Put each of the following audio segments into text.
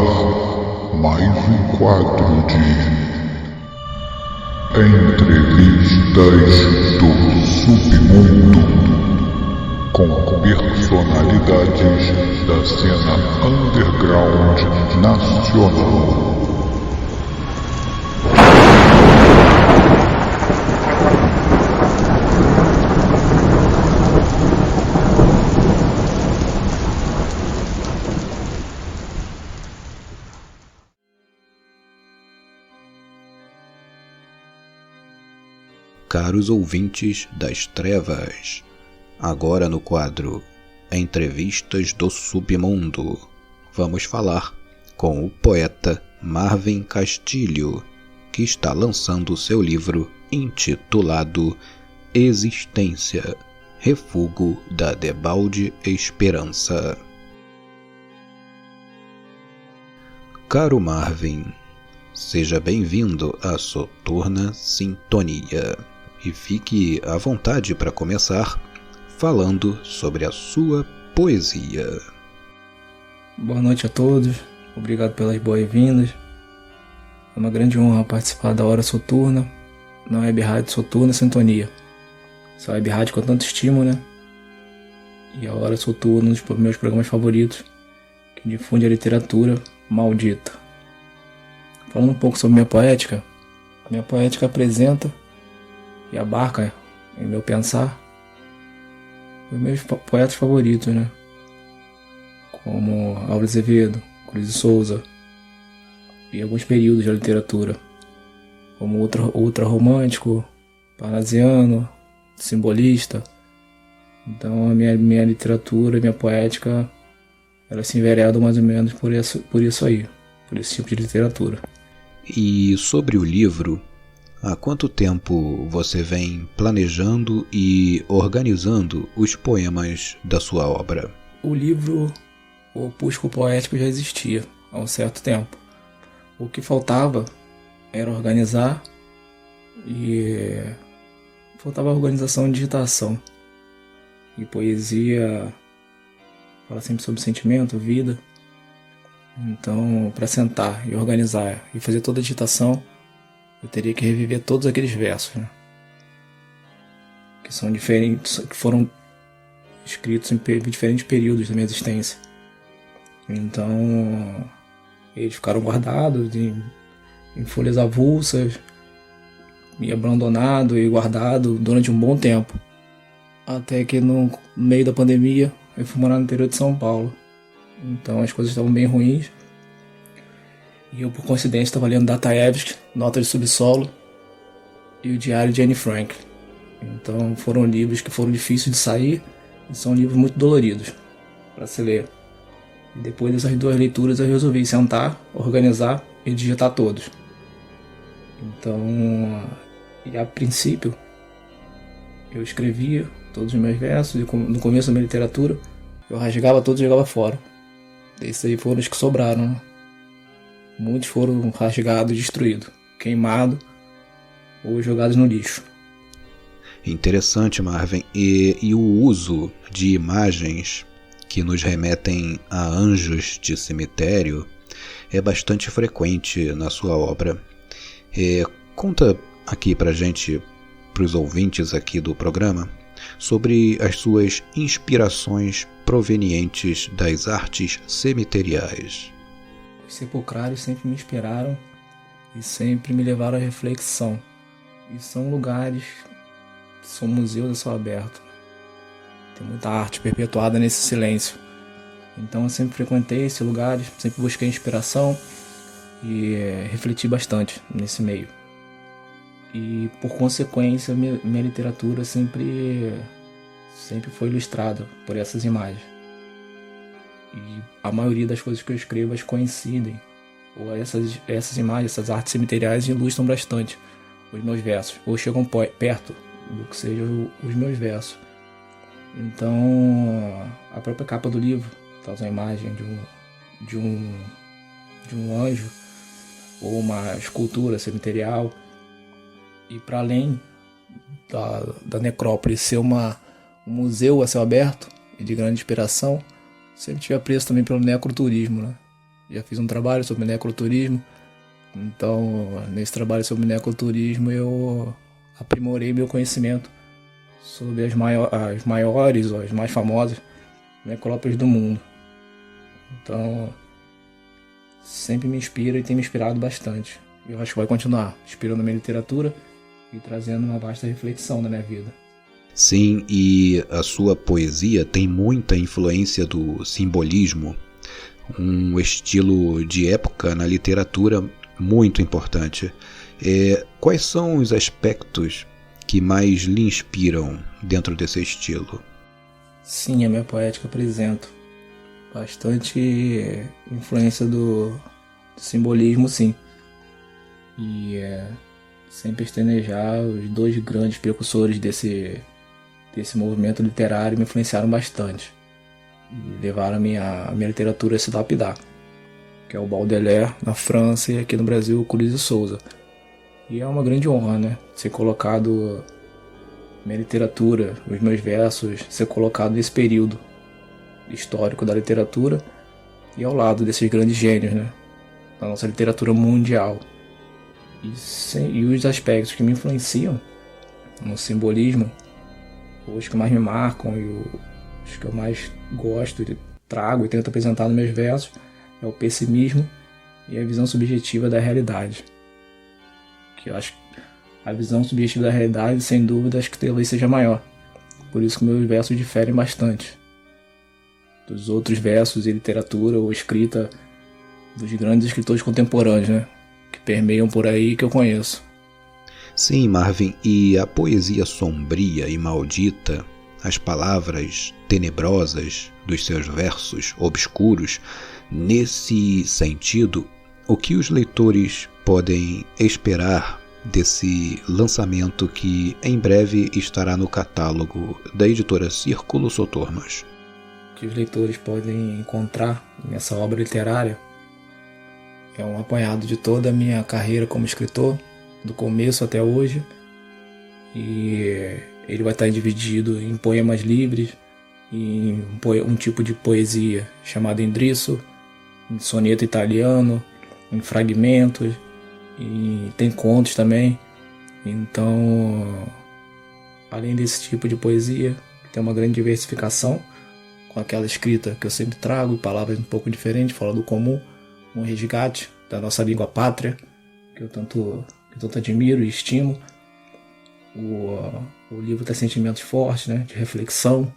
mais um quadro de Entrevistas do Submundo com personalidades da cena underground nacional. Caros ouvintes das trevas, agora no quadro Entrevistas do Submundo, vamos falar com o poeta Marvin Castilho, que está lançando seu livro intitulado Existência, Refúgio da Debalde Esperança. Caro Marvin, seja bem-vindo à Soturna Sintonia. E fique à vontade para começar falando sobre a sua poesia. Boa noite a todos, obrigado pelas boas-vindas. É uma grande honra participar da Hora Soturna, na Web Rádio Soturna Sintonia. Essa Web Rádio com tanto estímulo, né? E a Hora Soturna, um dos meus programas favoritos, que difunde a literatura maldita. Falando um pouco sobre minha poética, a minha poética apresenta e abarca, em meu pensar, os meus poetas favoritos, né? Como Álvaro Azevedo, Cruz de Souza, e alguns períodos da literatura, como ultra-romântico, parnasiano, simbolista. Então a minha literatura, minha poética, ela se envereda mais ou menos por isso aí, por esse tipo de literatura. E sobre o livro, há quanto tempo você vem planejando e organizando os poemas da sua obra? O livro, o Opúsculo Poético, já existia há um certo tempo. O que faltava era organizar e faltava a organização e digitação. E poesia fala sempre sobre sentimento, vida. Então, para sentar e organizar e fazer toda a digitação, eu teria que reviver todos aqueles versos, né? Que são diferentes, que foram escritos em diferentes períodos da minha existência. Então, eles ficaram guardados em folhas avulsas e abandonado e guardado durante um bom tempo. Até que no meio da pandemia eu fui morar no interior de São Paulo. Então as coisas estavam bem ruins. E eu, por coincidência, estava lendo Dostoiévski, Nota de Subsolo e o Diário de Anne Frank. Então foram livros que foram difíceis de sair e são livros muito doloridos para se ler. E depois dessas duas leituras eu resolvi sentar, organizar e digitar todos. Então, e a princípio, eu escrevia todos os meus versos e no começo da minha literatura eu rasgava todos e jogava fora. Esses aí foram os que sobraram, né? Muitos foram rasgados, destruídos, queimados ou jogados no lixo. Interessante, Marvin. E o uso de imagens que nos remetem a anjos de cemitério é bastante frequente na sua obra. Conta aqui pra gente, pros ouvintes aqui do programa, sobre as suas inspirações provenientes das artes cemiteriais. Os sepulcrários sempre me inspiraram e sempre me levaram à reflexão. E são lugares, são museus a céu aberto. Tem muita arte perpetuada nesse silêncio. Então eu sempre frequentei esses lugares, sempre busquei inspiração e refleti bastante nesse meio. E por consequência minha literatura sempre foi ilustrada por essas imagens. E a maioria das coisas que eu escrevo as coincidem, ou essas imagens, essas artes cemiteriais ilustram bastante os meus versos, ou chegam perto do que sejam os meus versos. Então a própria capa do livro traz uma imagem de um anjo ou uma escultura cemiterial. E para além da necrópole ser um museu a céu aberto e de grande inspiração, sempre tive apreço também pelo necroturismo, né? já fiz um trabalho sobre necroturismo. Então, nesse trabalho sobre necroturismo, eu aprimorei meu conhecimento sobre as maiores ou as mais famosas necrópolis do mundo. Então, sempre me inspira e tem me inspirado bastante. Eu acho que vai continuar inspirando a minha literatura e trazendo uma vasta reflexão na minha vida. Sim, e a sua poesia tem muita influência do simbolismo, um estilo de época na literatura muito importante. Quais são os aspectos que mais lhe inspiram dentro desse estilo? Sim, a minha poética apresenta bastante influência do simbolismo, sim. E sem pestanejar, os dois grandes precursores desse movimento literário me influenciaram bastante e levaram a minha literatura a se lapidar, que é o Baudelaire na França e aqui no Brasil o Cruz de Souza. E é uma grande honra, né, ser colocado, minha literatura, os meus versos, ser colocado nesse período histórico da literatura e ao lado desses grandes gênios, né, da nossa literatura mundial. E os aspectos que me influenciam no simbolismo, os que mais me marcam e os que eu mais gosto e trago e tento apresentar nos meus versos é o pessimismo e a visão subjetiva da realidade. Que eu acho que a visão subjetiva da realidade, sem dúvida, acho que talvez seja maior. Por isso que meus versos diferem bastante dos outros versos e literatura ou escrita dos grandes escritores contemporâneos, né, que permeiam por aí que eu conheço. Sim, Marvin, e a poesia sombria e maldita, as palavras tenebrosas dos seus versos obscuros, nesse sentido, o que os leitores podem esperar desse lançamento que em breve estará no catálogo da editora Círculo Soturnos? O que os leitores podem encontrar nessa obra literária é um apanhado de toda a minha carreira como escritor, do começo até hoje, e ele vai estar dividido em poemas livres, em um tipo de poesia chamada indriço, em soneto italiano, em fragmentos, e tem contos também. Então, além desse tipo de poesia, tem uma grande diversificação com aquela escrita que eu sempre trago, palavras um pouco diferentes, fora do comum, um resgate da nossa língua pátria, que eu tanto admiro e estimo. O livro tem sentimentos fortes, né, de reflexão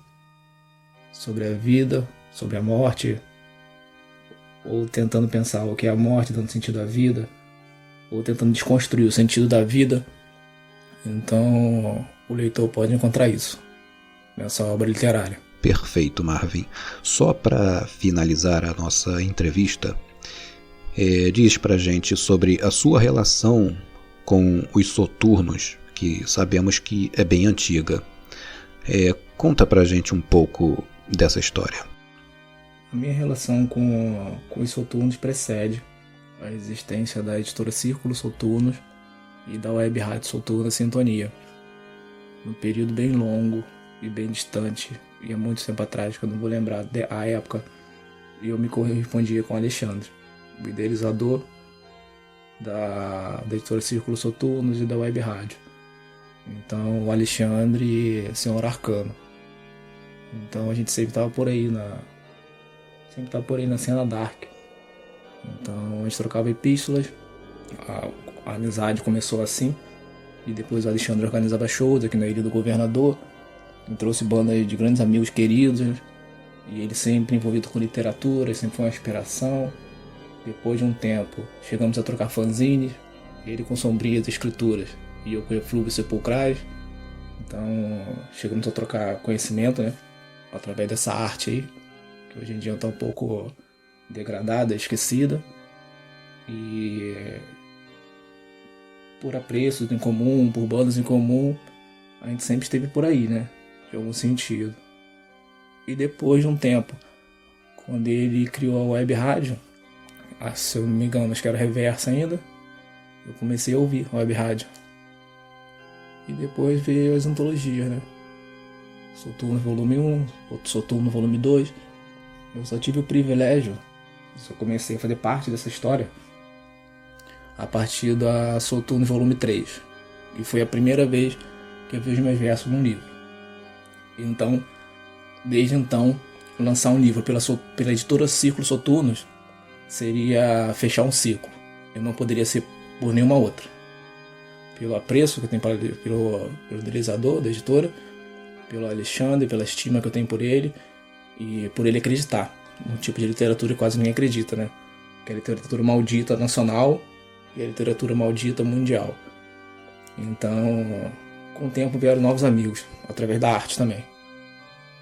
sobre a vida, sobre a morte, ou tentando pensar o que é a morte, dando sentido à vida, ou tentando desconstruir o sentido da vida. Então, o leitor pode encontrar isso nessa obra literária. Perfeito, Marvin. Só para finalizar a nossa entrevista, diz pra gente sobre a sua relação com os soturnos, que sabemos que é bem antiga. Conta pra gente um pouco dessa história. A minha relação com os soturnos precede a existência da editora Círculo Soturnos e da web rádio Soturna Sintonia. Um período bem longo e bem distante, e há muito tempo atrás, que eu não vou lembrar a época, e eu me correspondia com o Alexandre, o idealizador da editora Círculo Soturnos e da web rádio. Então, o Alexandre, Senhor Arcano. Então, a gente sempre estava por aí na cena dark. Então, a gente trocava epístolas, a amizade começou assim, e depois o Alexandre organizava shows aqui na Ilha do Governador, e trouxe banda de grandes amigos queridos, e ele sempre envolvido com literatura, sempre foi uma inspiração. Depois de um tempo, chegamos a trocar fanzines, ele com sombrias escrituras e eu com eflúvios sepulcrais. Então, chegamos a trocar conhecimento, né, através dessa arte aí, que hoje em dia está um pouco degradada, esquecida, e por apreços em comum, por bandas em comum, a gente sempre esteve por aí, né, de algum sentido. E depois de um tempo, quando ele criou a web rádio, se eu não me engano, acho que era Reversa ainda, eu comecei a ouvir a web rádio. E depois veio as antologias, né, Soturno volume 1, outro Soturno volume 2. Eu só tive o privilégio Eu comecei a fazer parte dessa história a partir da Soturno Volume 3. E foi a primeira vez que eu vi os meus versos num livro. Então, desde então, lançar um livro pela editora Círculo Soturnos seria fechar um ciclo. Eu não poderia ser por nenhuma outra. Pelo apreço que eu tenho pelo idealizador da editora, pelo Alexandre, pela estima que eu tenho por ele e por ele acreditar no tipo de literatura que quase ninguém acredita, né? Que é a literatura maldita nacional e a literatura maldita mundial. Então, com o tempo vieram novos amigos, através da arte também.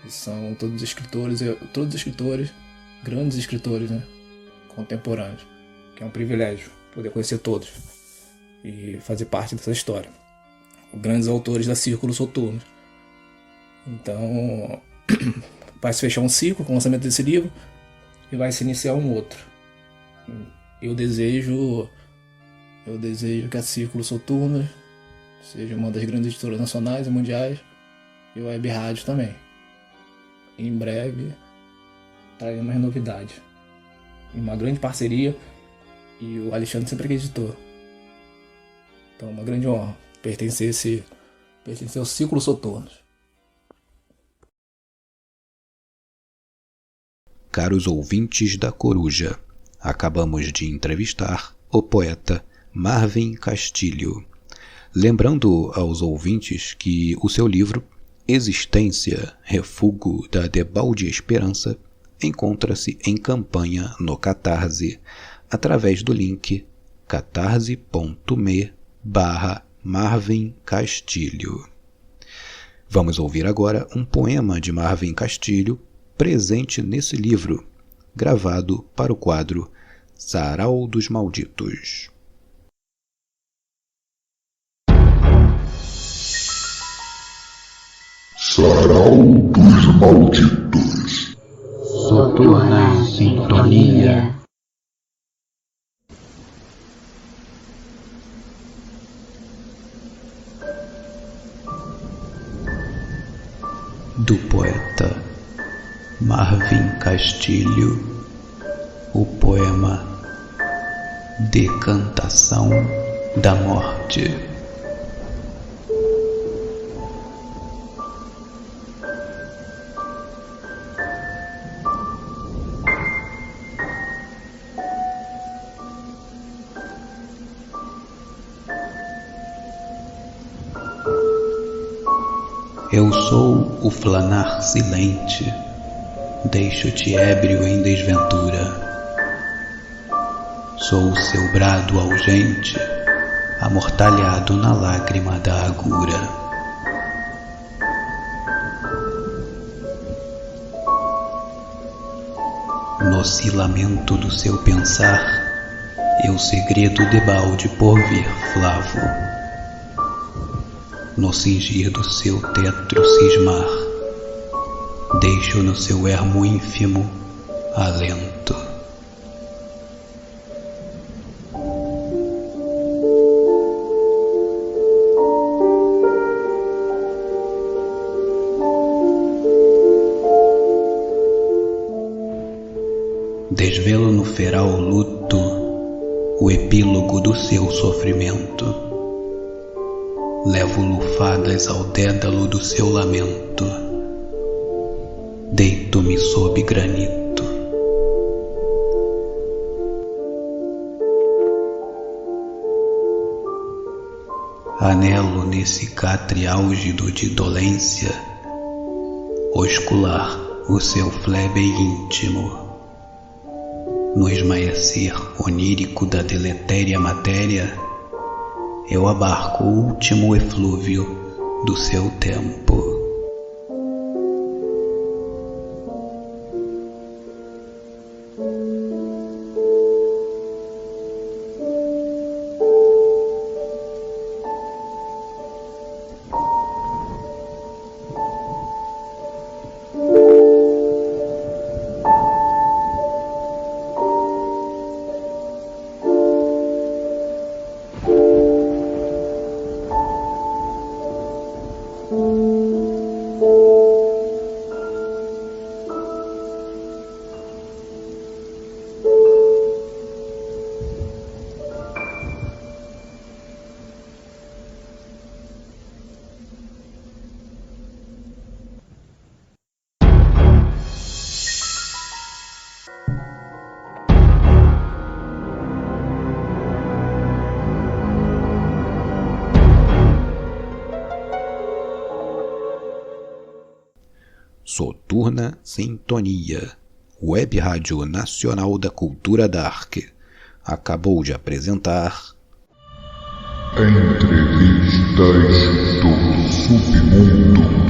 Que são todos escritores, grandes escritores, né? Contemporâneos. Que é um privilégio poder conhecer todos e fazer parte dessa história. Grandes autores da Círculo Soturno. Então, vai se fechar um ciclo com o lançamento desse livro e vai se iniciar um outro. Eu desejo que a Círculo Soturno seja uma das grandes editoras nacionais e mundiais, e o Web Rádio também. Em breve traremos mais novidades. Uma grande parceria, e o Alexandre sempre acreditou. Então, uma grande honra pertencer ao Círculo Soturno. Caros ouvintes da Coruja, acabamos de entrevistar o poeta Marvin Castilho. Lembrando aos ouvintes que o seu livro Existência, Refúgio da Debalde Esperança encontra-se em campanha no Catarse, através do link catarse.me/Marvin Castilho. Vamos ouvir agora um poema de Marvin Castilho presente nesse livro, gravado para o quadro Sarau dos Malditos. Sarau dos Malditos. Soturna em sintonia. Do poeta Marvin Castilho, o poema Decantação da Morte. Eu sou o flanar silente, deixo-te ébrio em desventura. Sou o seu brado algente, amortalhado na lágrima da agura. No silamento do seu pensar, eu segredo debalde por vir flavo. No cingir do seu tetro cismar, deixo no seu ermo ínfimo alento. Desvelo no feral luto o epílogo do seu sofrimento. Levo lufadas ao dédalo do seu lamento. Deito-me sob granito. Anelo nesse catre álgido de dolência oscular o seu flebe íntimo. No esmaecer onírico da deletéria matéria, eu abarco o último eflúvio do seu tempo. Soturna Sintonia, Web Rádio Nacional da Cultura Dark, acabou de apresentar Entrevistas do Submundo.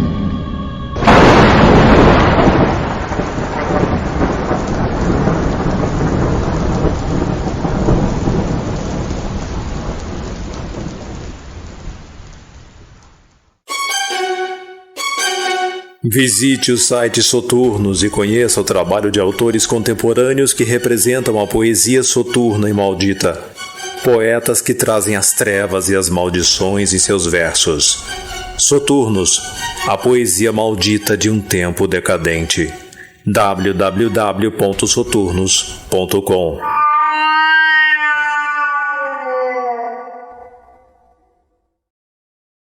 Visite o site Soturnos e conheça o trabalho de autores contemporâneos que representam a poesia soturna e maldita. Poetas que trazem as trevas e as maldições em seus versos. Soturnos, a poesia maldita de um tempo decadente. www.soturnos.com